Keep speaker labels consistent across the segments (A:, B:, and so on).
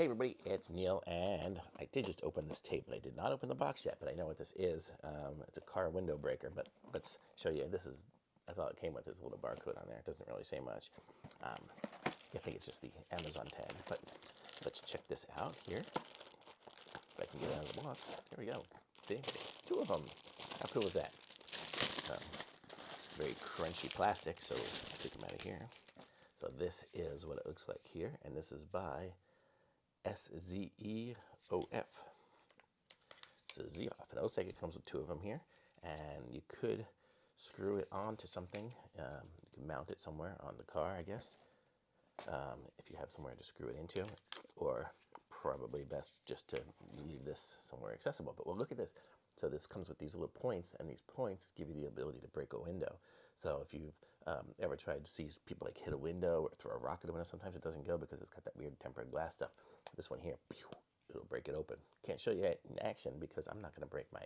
A: Hey everybody, it's Neil, and I did just open this tape, but I did not open the box yet, but I know what this is. It's a car window breaker, but let's show you. That's all it came with, is a little barcode on there. It doesn't really say much. I think it's just the Amazon tag, but let's check this out here. If I can get it out of the box. Here we go. See? Two of them. How cool is that? Very crunchy plastic, so let's take them out of here. So this is what it looks like here, and this is by SZEOF. SZEOF. And it looks like it comes with two of them here, and you could screw it onto something. You can mount it somewhere on the car, I guess, if you have somewhere to screw it into, or probably best just to leave this somewhere accessible. But well, look at this. So this comes with these little points, and these points give you the ability to break a window. So if you've ever tried to see people like hit a window or throw a rock at a window, sometimes it doesn't go because it's got that weird tempered glass stuff. This one here, it'll break it open. Can't show you it in action because I'm not going to break my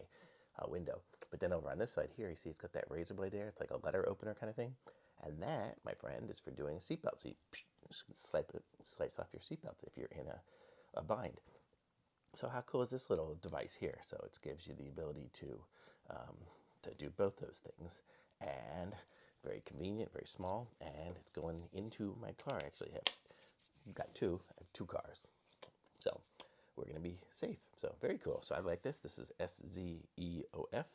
A: window. But then over on this side here, you see it's got that razor blade there. It's like a letter opener kind of thing. And that, my friend, is for doing a seatbelt. So you slice off your seatbelt if you're in a bind. So how cool is this little device here? So it gives you the ability to do both those things, and very convenient, very small, and it's going into my car. Actually, I have two cars, so we're going to be safe. So very cool. So I like this. This is SZEOF,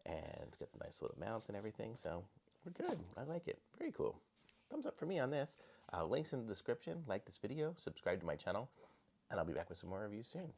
A: and it's got the nice little mount and everything. So we're good. I like it. Very cool. Thumbs up for me on this. Links in the description. Like this video, subscribe to my channel, and I'll be back with some more reviews soon.